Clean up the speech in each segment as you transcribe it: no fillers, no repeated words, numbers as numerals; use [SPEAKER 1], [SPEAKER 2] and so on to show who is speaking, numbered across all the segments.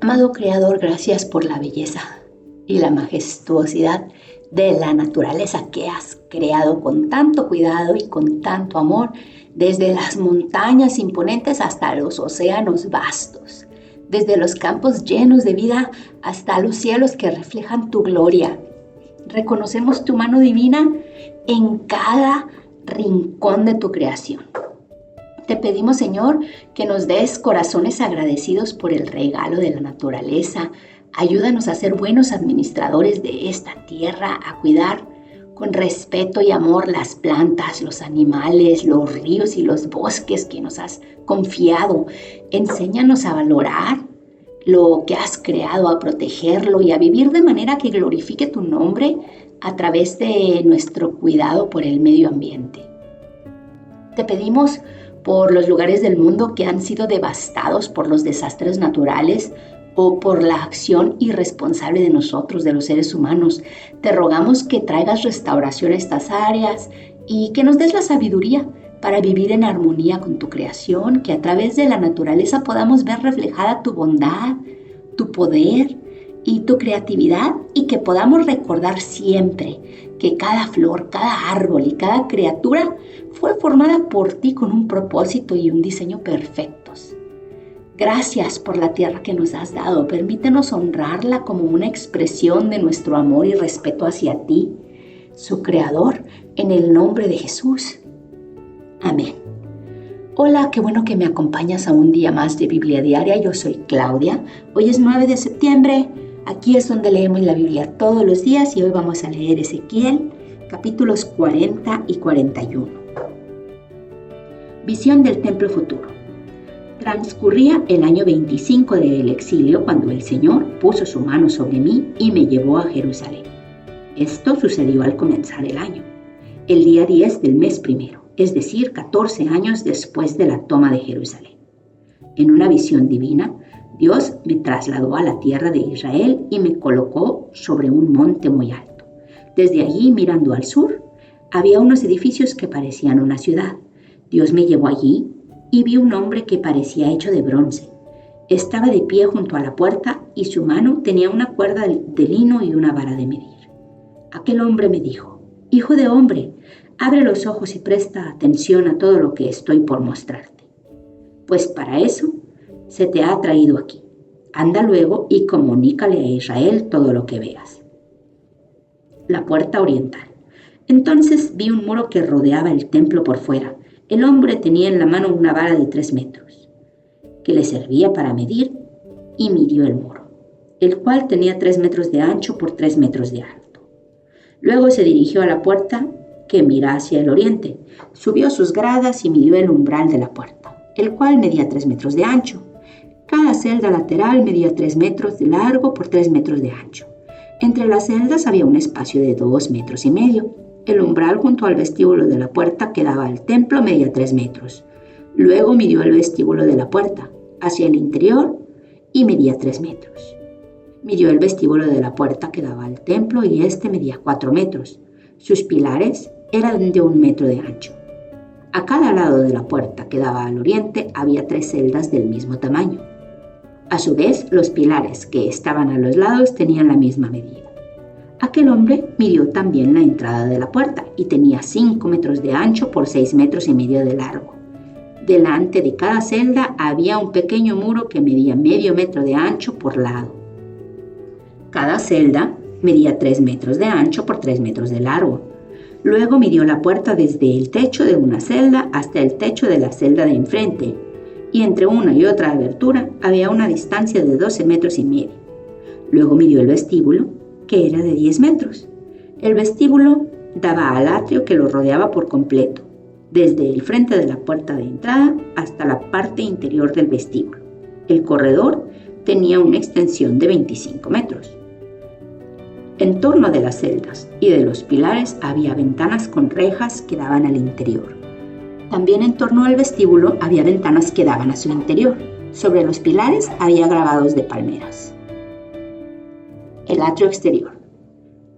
[SPEAKER 1] Amado Creador, gracias por la belleza y la majestuosidad de la naturaleza que has creado con tanto cuidado y con tanto amor, desde las montañas imponentes hasta los océanos vastos, desde los campos llenos de vida hasta los cielos que reflejan tu gloria. Reconocemos tu mano divina en cada rincón de tu creación. Te pedimos, Señor, que nos des corazones agradecidos por el regalo de la naturaleza. Ayúdanos a ser buenos administradores de esta tierra, a cuidar con respeto y amor las plantas, los animales, los ríos y los bosques que nos has confiado. Enséñanos a valorar lo que has creado, a protegerlo y a vivir de manera que glorifique tu nombre a través de nuestro cuidado por el medio ambiente. Te pedimos por los lugares del mundo que han sido devastados por los desastres naturales o por la acción irresponsable de nosotros, de los seres humanos. Te rogamos que traigas restauración a estas áreas y que nos des la sabiduría para vivir en armonía con tu creación, que a través de la naturaleza podamos ver reflejada tu bondad, tu poder y tu creatividad, y que podamos recordar siempre que cada flor, cada árbol y cada criatura fue formada por ti con un propósito y un diseño perfectos. Gracias por la tierra que nos has dado. Permítenos honrarla como una expresión de nuestro amor y respeto hacia ti, su creador, en el nombre de Jesús. Amén. Hola, qué bueno que me acompañas a un día más de Biblia Diaria. Yo soy Claudia. Hoy es 9 de septiembre. Aquí es donde leemos la Biblia todos los días y hoy vamos a leer Ezequiel, capítulos 40 y 41. Visión del templo futuro. Transcurría el año 25 del exilio cuando el Señor puso su mano sobre mí y me llevó a Jerusalén. Esto sucedió al comenzar el año, el día 10 del mes primero, es decir, 14 años después de la toma de Jerusalén. En una visión divina, Dios me trasladó a la tierra de Israel y me colocó sobre un monte muy alto. Desde allí, mirando al sur, había unos edificios que parecían una ciudad. Dios me llevó allí y vi un hombre que parecía hecho de bronce. Estaba de pie junto a la puerta y su mano tenía una cuerda de lino y una vara de medir. Aquel hombre me dijo: «Hijo de hombre, abre los ojos y presta atención a todo lo que estoy por mostrarte. Pues para eso se te ha traído aquí. Anda luego y comunícale a Israel todo lo que veas». La puerta oriental. Entonces vi un muro que rodeaba el templo por fuera. El hombre tenía en la mano una vara de 3 metros, que le servía para medir, y midió el muro, el cual tenía 3 metros de ancho por 3 metros de alto. Luego se dirigió a la puerta que mira hacia el oriente. Subió sus gradas y midió el umbral de la puerta, el cual medía 3 metros de ancho. Cada celda lateral medía 3 metros de largo por 3 metros de ancho. Entre las celdas había un espacio de 2 metros y medio. El umbral junto al vestíbulo de la puerta que daba al templo medía 3 metros. Luego midió el vestíbulo de la puerta hacia el interior y medía 3 metros. Midió el vestíbulo de la puerta que daba al templo y este medía 4 metros. Sus pilares eran de 1 metro de ancho. A cada lado de la puerta que daba al oriente había 3 celdas del mismo tamaño. A su vez, los pilares que estaban a los lados tenían la misma medida. Aquel hombre midió también la entrada de la puerta y tenía 5 metros de ancho por 6 metros y medio de largo. Delante de cada celda había un pequeño muro que medía medio metro de ancho por lado. Cada celda medía 3 metros de ancho por 3 metros de largo. Luego midió la puerta desde el techo de una celda hasta el techo de la celda de enfrente, y entre una y otra abertura había una distancia de 12 metros y medio. Luego midió el vestíbulo, que era de 10 metros. El vestíbulo daba al atrio que lo rodeaba por completo, desde el frente de la puerta de entrada hasta la parte interior del vestíbulo. El corredor tenía una extensión de 25 metros. En torno de las celdas y de los pilares había ventanas con rejas que daban al interior. También en torno al vestíbulo había ventanas que daban a su interior. Sobre los pilares había grabados de palmeras. El atrio exterior.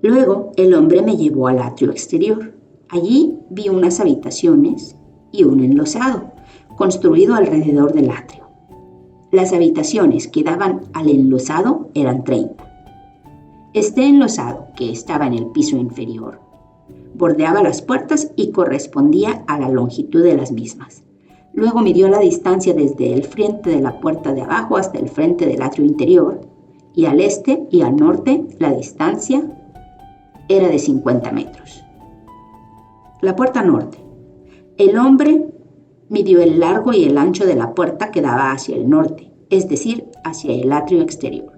[SPEAKER 1] Luego el hombre me llevó al atrio exterior. Allí vi unas habitaciones y un enlosado construido alrededor del atrio. Las habitaciones que daban al enlosado eran 30. Este enlosado, que estaba en el piso inferior, bordeaba las puertas y correspondía a la longitud de las mismas. Luego midió la distancia desde el frente de la puerta de abajo hasta el frente del atrio interior, y al este y al norte la distancia era de 50 metros. La puerta norte. El hombre midió el largo y el ancho de la puerta que daba hacia el norte, es decir, hacia el atrio exterior.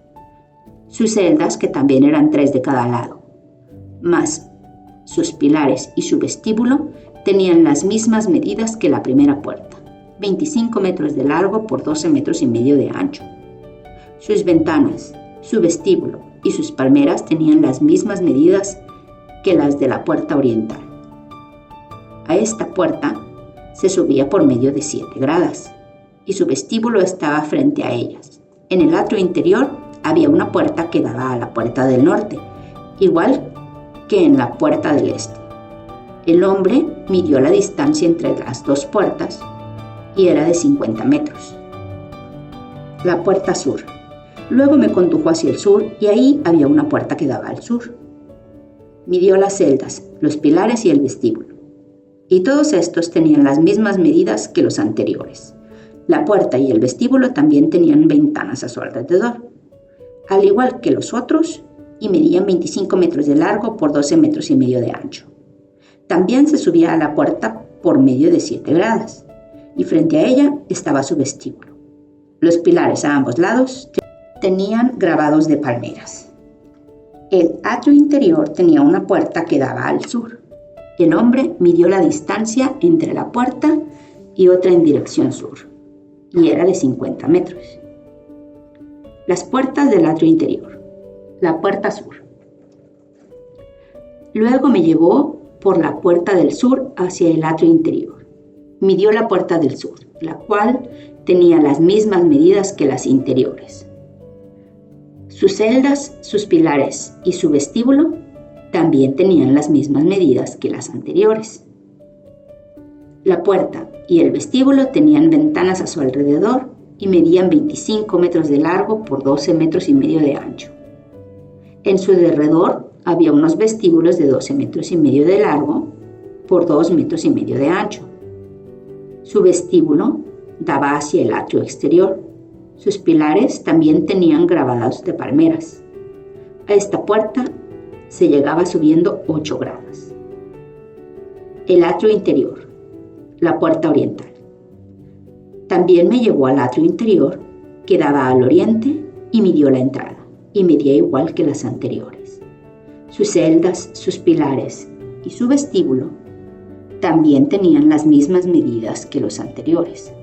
[SPEAKER 1] Sus celdas, que también eran 3 de cada lado, más sus pilares y su vestíbulo, tenían las mismas medidas que la primera puerta, 25 metros de largo por 12 metros y medio de ancho. Sus ventanas, su vestíbulo y sus palmeras tenían las mismas medidas que las de la puerta oriental. A esta puerta se subía por medio de 7 gradas y su vestíbulo estaba frente a ellas. En el atrio interior había una puerta que daba a la puerta del norte, igual que en la puerta del este. El hombre midió la distancia entre las 2 puertas y era de 50 metros. La puerta sur. Luego me condujo hacia el sur y ahí había una puerta que daba al sur. Midió las celdas, los pilares y el vestíbulo. Y todos estos tenían las mismas medidas que los anteriores. La puerta y el vestíbulo también tenían ventanas a su alrededor, al igual que los otros, y medían 25 metros de largo por 12 metros y medio de ancho. También se subía a la puerta por medio de 7 gradas, y frente a ella estaba su vestíbulo. Los pilares a ambos lados tenían grabados de palmeras. El atrio interior tenía una puerta que daba al sur. El hombre midió la distancia entre la puerta y otra en dirección sur, y era de 50 metros. Las puertas del atrio interior. La puerta sur. Luego me llevó por la puerta del sur hacia el atrio interior. Midió la puerta del sur, la cual tenía las mismas medidas que las interiores. Sus celdas, sus pilares y su vestíbulo también tenían las mismas medidas que las anteriores. La puerta y el vestíbulo tenían ventanas a su alrededor y medían 25 metros de largo por 12 metros y medio de ancho. En su derredor había unos vestíbulos de 12 metros y medio de largo por 2 metros y medio de ancho. Su vestíbulo daba hacia el atrio exterior. Sus pilares también tenían grabados de palmeras. A esta puerta se llegaba subiendo 8 gradas. El atrio interior, la puerta oriental. También me llevó al atrio interior, que daba al oriente, y midió la entrada, y medía igual que las anteriores. Sus celdas, sus pilares y su vestíbulo también tenían las mismas medidas que los anteriores.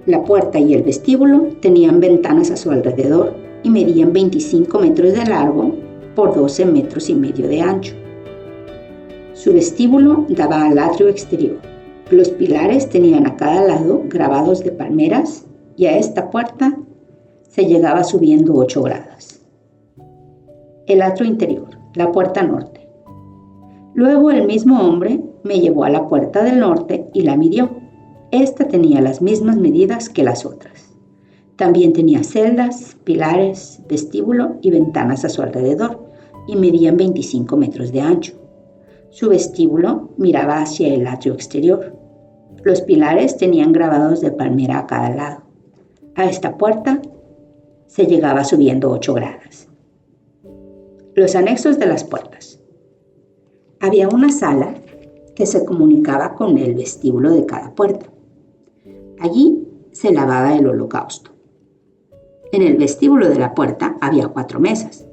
[SPEAKER 1] La puerta y el vestíbulo tenían ventanas a su alrededor y medían 25 metros de largo por 12 metros y medio de ancho. Su vestíbulo daba al atrio exterior. Los pilares tenían a cada lado grabados de palmeras y a esta puerta se llegaba subiendo 8 gradas. El atrio interior, la puerta norte. Luego el mismo hombre me llevó a la puerta del norte y la midió. Esta tenía las mismas medidas que las otras. También tenía celdas, pilares, vestíbulo y ventanas a su alrededor y medían 25 metros de ancho. Su vestíbulo miraba hacia el atrio exterior. Los pilares tenían grabados de palmera a cada lado. A esta puerta se llegaba subiendo 8 gradas. Los anexos de las puertas. Había una sala que se comunicaba con el vestíbulo de cada puerta. Allí se lavaba el holocausto. En el vestíbulo de la puerta había 4 mesas,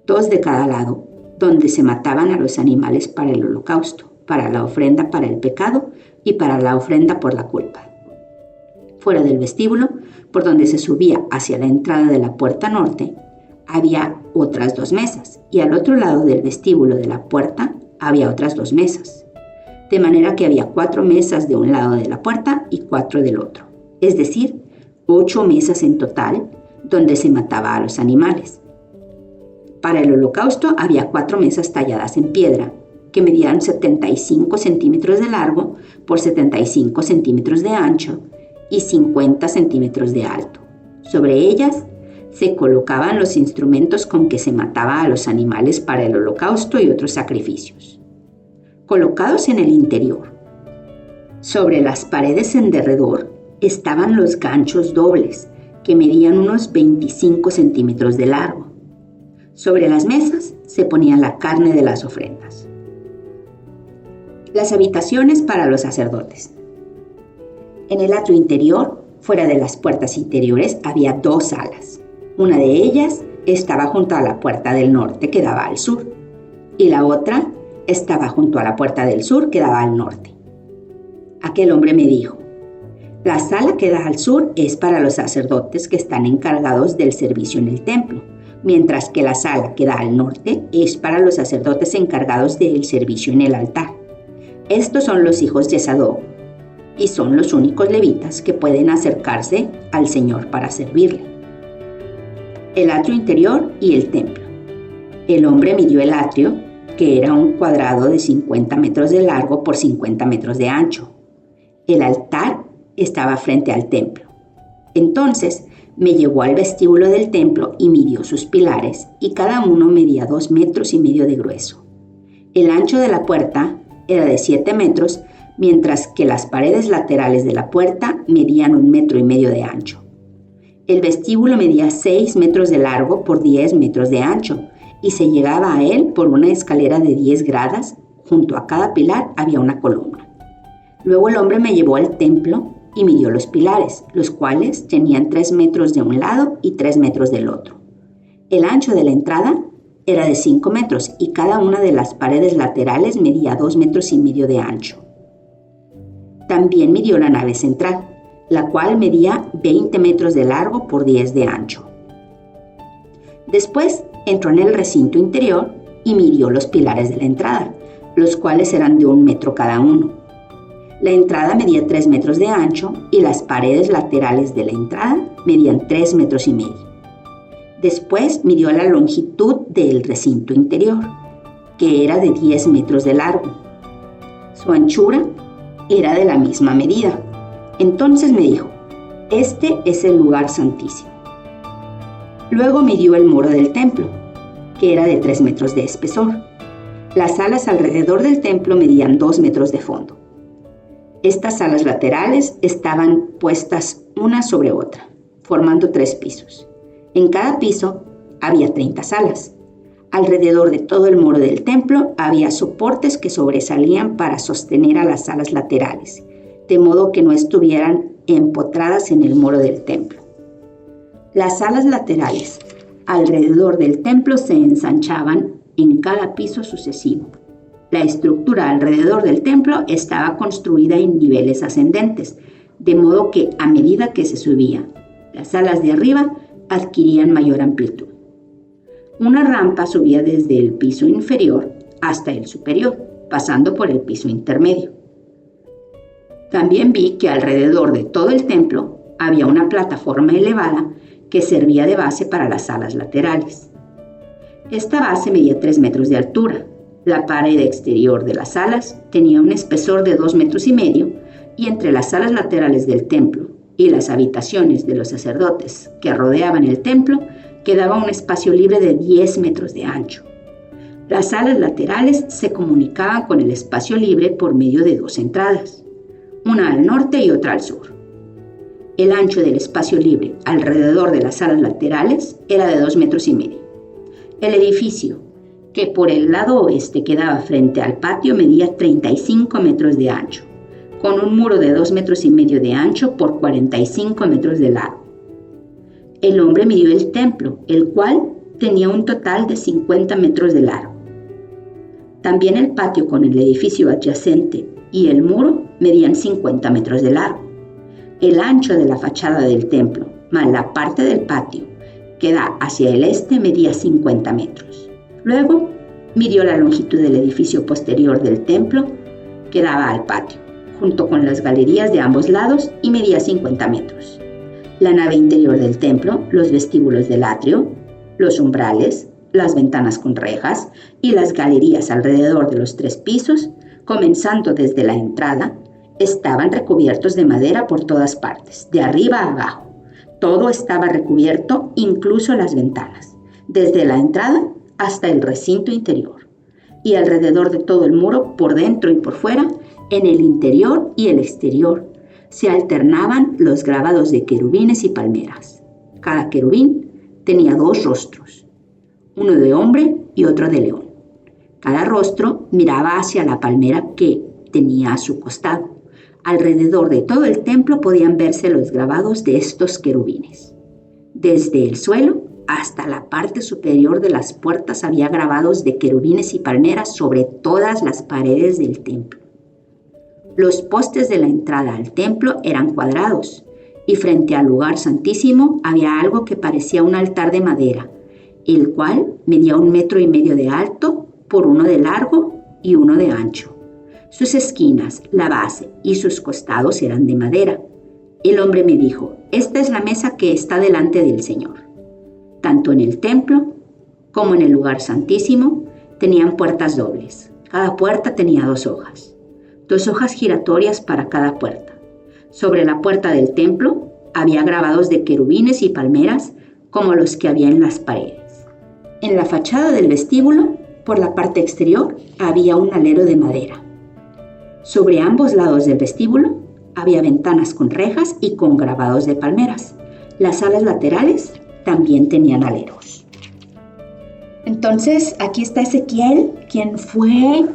[SPEAKER 1] 2 de cada lado, donde se mataban a los animales para el holocausto, para la ofrenda para el pecado y para la ofrenda por la culpa. Fuera del vestíbulo, por donde se subía hacia la entrada de la puerta norte, había otras 2 mesas, y al otro lado del vestíbulo de la puerta había otras 2 mesas. De manera que había 4 mesas de un lado de la puerta y 4 del otro, es decir, 8 mesas en total donde se mataba a los animales. Para el holocausto había 4 mesas talladas en piedra, que medían 75 centímetros de largo por 75 centímetros de ancho y 50 centímetros de alto. Sobre ellas se colocaban los instrumentos con que se mataba a los animales para el holocausto y otros sacrificios. Colocados en el interior, sobre las paredes en derredor, estaban los ganchos dobles, que medían unos 25 centímetros de largo. Sobre las mesas se ponía la carne de las ofrendas. Las habitaciones para los sacerdotes. En el atrio interior, fuera de las puertas interiores, había 2 salas. Una de ellas estaba junto a la puerta del norte que daba al sur, y la otra estaba junto a la puerta del sur que daba al norte. Aquel hombre me dijo: la sala que da al sur es para los sacerdotes que están encargados del servicio en el templo, mientras que la sala que da al norte es para los sacerdotes encargados del servicio en el altar. Estos son los hijos de Sadoc, y son los únicos levitas que pueden acercarse al Señor para servirle. El atrio interior y el templo. El hombre midió el atrio, que era un cuadrado de 50 metros de largo por 50 metros de ancho. El altar estaba frente al templo. Entonces me llevó al vestíbulo del templo y midió sus pilares, y cada uno medía 2,5 metros de grueso. El ancho de la puerta era de 7 metros, mientras que las paredes laterales de la puerta medían 1,5 metros de ancho. El vestíbulo medía 6 metros de largo por 10 metros de ancho, y se llegaba a él por una escalera de 10 gradas. Junto a cada pilar había una columna. Luego el hombre me llevó al templo y midió los pilares, los cuales tenían 3 metros de un lado y 3 metros del otro. El ancho de la entrada era de 5 metros y cada una de las paredes laterales medía 2,5 metros de ancho. También midió la nave central, la cual medía 20 metros de largo por 10 de ancho. Después entró en el recinto interior y midió los pilares de la entrada, los cuales eran de 1 metro cada uno. La entrada medía 3 metros de ancho y las paredes laterales de la entrada medían 3,5 metros. Después midió la longitud del recinto interior, que era de 10 metros de largo. Su anchura era de la misma medida. Entonces me dijo: este es el lugar santísimo. Luego midió el muro del templo, que era de 3 metros de espesor. Las salas alrededor del templo medían 2 metros de fondo. Estas salas laterales estaban puestas una sobre otra, formando 3 pisos. En cada piso había 30 salas. Alrededor de todo el muro del templo había soportes que sobresalían para sostener a las salas laterales, de modo que no estuvieran empotradas en el muro del templo. Las salas laterales alrededor del templo se ensanchaban en cada piso sucesivo. La estructura alrededor del templo estaba construida en niveles ascendentes, de modo que a medida que se subía, las salas de arriba adquirían mayor amplitud. Una rampa subía desde el piso inferior hasta el superior, pasando por el piso intermedio. También vi que alrededor de todo el templo había una plataforma elevada que servía de base para las salas laterales. Esta base medía 3 metros de altura. La pared exterior de las salas tenía un espesor de 2,5 metros y entre las salas laterales del templo y las habitaciones de los sacerdotes que rodeaban el templo quedaba un espacio libre de 10 metros de ancho. Las salas laterales se comunicaban con el espacio libre por medio de 2 entradas, una al norte y otra al sur. El ancho del espacio libre alrededor de las salas laterales era de 2,5 metros. El edificio, que por el lado oeste quedaba frente al patio, medía 35 metros de ancho, con un muro de 2,5 metros de ancho por 45 metros de largo. El hombre midió el templo, el cual tenía un total de 50 metros de largo. También el patio con el edificio adyacente y el muro medían 50 metros de largo. El ancho de la fachada del templo, más la parte del patio que da hacia el este, medía 50 metros. Luego midió la longitud del edificio posterior del templo que daba al patio, junto con las galerías de ambos lados, y medía 50 metros. La nave interior del templo, los vestíbulos del atrio, los umbrales, las ventanas con rejas y las galerías alrededor de los 3 pisos, comenzando desde la entrada, estaban recubiertos de madera por todas partes, de arriba a abajo, Todo estaba recubierto, incluso las ventanas, desde la entrada hasta el recinto interior, y alrededor de todo el muro, por dentro y por fuera, en el interior y el exterior, se alternaban los grabados de querubines y palmeras. Cada querubín tenía 2 rostros, uno de hombre y otro de león. Cada rostro miraba hacia la palmera que tenía a su costado. Alrededor de todo el templo podían verse los grabados de estos querubines. Desde el suelo hasta la parte superior de las puertas había grabados de querubines y palmeras sobre todas las paredes del templo. Los postes de la entrada al templo eran cuadrados y frente al lugar santísimo había algo que parecía un altar de madera, el cual medía 1,5 metros de alto por 1 de largo y 1 de ancho. Sus esquinas, la base y sus costados eran de madera. El hombre me dijo: esta es la mesa que está delante del Señor. Tanto en el templo como en el lugar santísimo tenían puertas dobles. Cada puerta tenía 2 hojas. 2 hojas giratorias para cada puerta. Sobre la puerta del templo había grabados de querubines y palmeras como los que había en las paredes. En la fachada del vestíbulo, por la parte exterior, había un alero de madera. Sobre ambos lados del vestíbulo había ventanas con rejas y con grabados de palmeras. Las alas laterales también tenían aleros. Entonces, aquí está Ezequiel, quien fue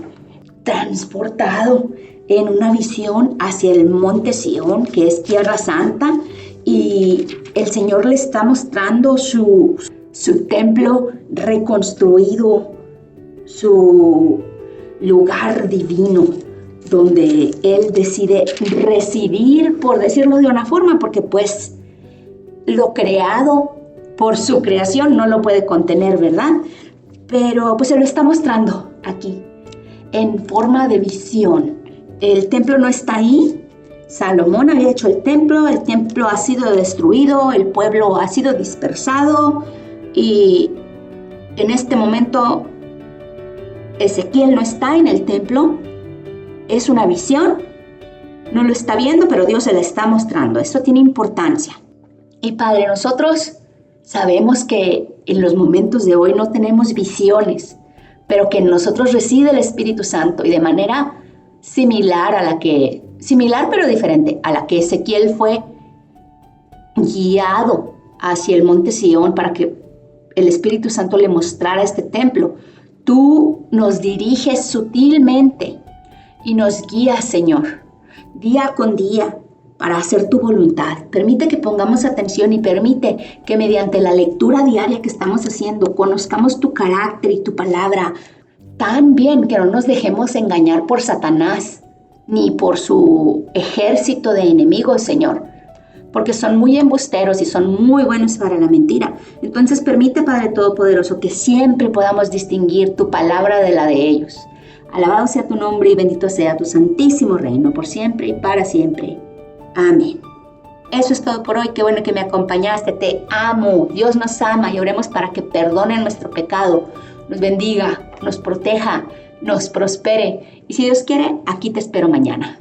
[SPEAKER 1] transportado en una visión hacia el monte Sión, que es Tierra Santa, y el Señor le está mostrando su templo reconstruido, su lugar divino, donde Él decide residir, por decirlo de una forma, porque pues lo creado por su creación no lo puede contener, ¿verdad? Pero pues se lo está mostrando aquí, en forma de visión. El templo no está ahí. Salomón había hecho el templo ha sido destruido, el pueblo ha sido dispersado y en este momento Ezequiel no está en el templo. Es una visión, no lo está viendo, pero Dios se la está mostrando. Eso tiene importancia. Y Padre, nosotros sabemos que en los momentos de hoy no tenemos visiones, pero que en nosotros reside el Espíritu Santo y de manera similar pero diferente a la que Ezequiel fue guiado hacia el monte Sión para que el Espíritu Santo le mostrara este templo. Tú nos diriges sutilmente y nos guías, Señor, día con día para hacer tu voluntad. Permite que pongamos atención y permite que mediante la lectura diaria que estamos haciendo conozcamos tu carácter y tu palabra tan bien que no nos dejemos engañar por Satanás ni por su ejército de enemigos, Señor, porque son muy embusteros y son muy buenos para la mentira. Entonces permite, Padre Todopoderoso, que siempre podamos distinguir tu palabra de la de ellos. Alabado sea tu nombre y bendito sea tu santísimo reino por siempre y para siempre. Amén. Eso es todo por hoy. Qué bueno que me acompañaste. Te amo. Dios nos ama y oremos para que perdone nuestro pecado, nos bendiga, nos proteja, nos prospere. Y si Dios quiere, aquí te espero mañana.